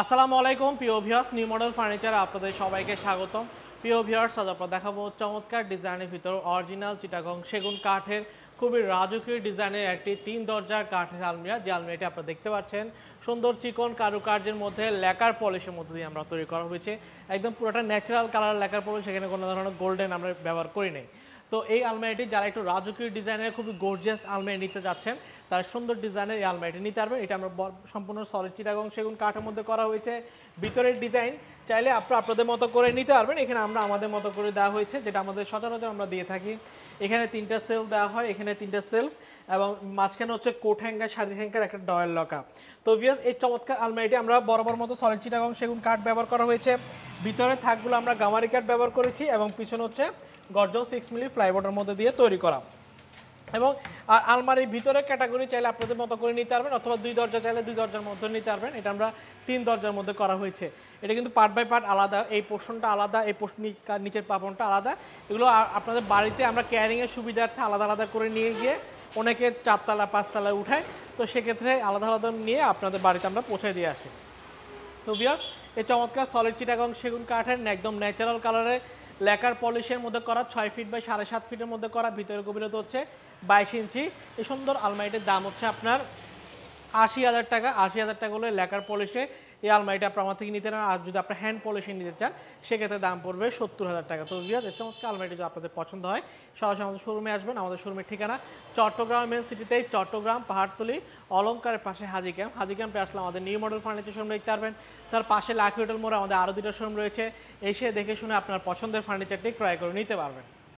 আসসালামু আলাইকুম প্রিয় ভিউয়ার্স, নিউ মডেল ফার্নিচারে আপনাদের সবাইকে স্বাগতম। প্রিয় ভিউয়ার্স, আজ আপনারা দেখাবো চমৎকার ডিজাইনের ভিতর অরিজিনাল চিটাগং সেগুন কাঠের খুবই রাজকীয় ডিজাইনের একটি 3 দরজার কাঠের আলমিরা। যে আলমিরাটি আপনারা দেখতে পাচ্ছেন সুন্দর চিকন কারুকার্যের মধ্যে লেকার পলিশের মধ্যে দিয়ে আমরা তৈরি করা হয়েছে। একদম পুরোটা ন্যাচারাল কালার লেকার পলিশ, সেখানে কোনো ধরনের গোল্ডেন আমরা ব্যবহার করি নাই। তো এই আলমারিটি যারা একটু রাজকীয় ডিজাইনের খুবই গর্জিয়াস আলমারি নিতে যাচ্ছেন, তার সুন্দর ডিজাইনের এই আলমারিটি নিতে পারবেন। এটা আমরা সম্পূর্ণ সলিড চিটাগং সেগুন কাঠের মধ্যে করা হয়েছে। ভিতরের ডিজাইন চাইলে আপনারা আপনাদের মতো করে নিতে পারবেন। এখানে আমরা আমাদের মতো করে দেওয়া হয়েছে, যেটা আমাদের সচরাচর আমরা দিয়ে থাকি। এখানে 3টা সেলফ দেওয়া হয়, এখানে 3টা সেলফ এবং মাঝখানে হচ্ছে কোট হ্যাঙ্গার, শাড়ির হ্যাঙ্গার, একটা ডয়েল লকা। তো ভিউয়ার্স, এই চমৎকার আলমারিটি আমরা বরাবর মতো সলিড চিটাগং সেগুন কাঠ ব্যবহার করা হয়েছে। ভিতরে থাকগুলো আমরা গামারি কাঠ ব্যবহার করেছি এবং পিছনে হচ্ছে গর্জন 6 মিলি প্লাইবোর্ডের মধ্যে দিয়ে তৈরি করা। এবং আলমারির ভিতরে ক্যাটাগরি চাইলে আপনাদের মতো করে নিতে পারবেন, অথবা 2 দরজা চাইলে 2 দরজার মধ্যে নিতে পারবেন। এটা আমরা 3 দরজার মধ্যে করা হয়েছে। এটা কিন্তু পার্ট বাই পার্ট আলাদা, এই পোর্শনটা আলাদা, এই নিচের পাপনটা আলাদা। এগুলো আপনাদের বাড়িতে আমরা ক্যারিংয়ের সুবিধার্থে আলাদা আলাদা করে নিয়ে গিয়ে অনেকে 4 তলা 5 তলায় উঠায়, তো সেক্ষেত্রে আলাদা আলাদা নিয়ে আপনাদের বাড়িতে আমরা পৌঁছে দিয়ে আসি। তো ভিউয়ার্স, এই চমৎকার সলিড চিটাগং সেগুন কাঠের একদম ন্যাচারাল কালারে লেকার পলিশের মধ্যে করা 6 ফিট বাই 7.5 ফিটের মধ্যে করা, ভিতরে গভীরতা হচ্ছে 22 ইঞ্চি। এই সুন্দর আলমারিটির দাম হচ্ছে আপনার 80,000 টাকা। 80,000 টাকা হলে লেকার পলিশে এই আলমারিটা আপনার আমার থেকে নিতে পারেন। আর যদি আপনার হ্যান্ড পলিশে নিতে চান, সেক্ষেত্রে দাম পড়বে 70,000 টাকা। তো ভিউয়ার্স, এই চমৎকার আলমারিটি যদি আপনাদের পছন্দ হয়, সরাসরি আমাদের শোরুমে আসবেন। আমাদের শোরুমের ঠিকানা চট্টগ্রাম মেন সিটিতে, চট্টগ্রাম পাহাড়তলি অলঙ্কারের পাশে হাজি ক্যাম্পে আসলে আমাদের নিউ মডেল ফার্নিচার শোরুম দেখতে পারবেন। তার পাশে লাকি হোটেল মোড়ে আমাদের আরও 2টা শোরুম রয়েছে। এসে দেখে শুনে আপনার পছন্দের ফার্নিচারটি ক্রয় করে নিতে পারবেন।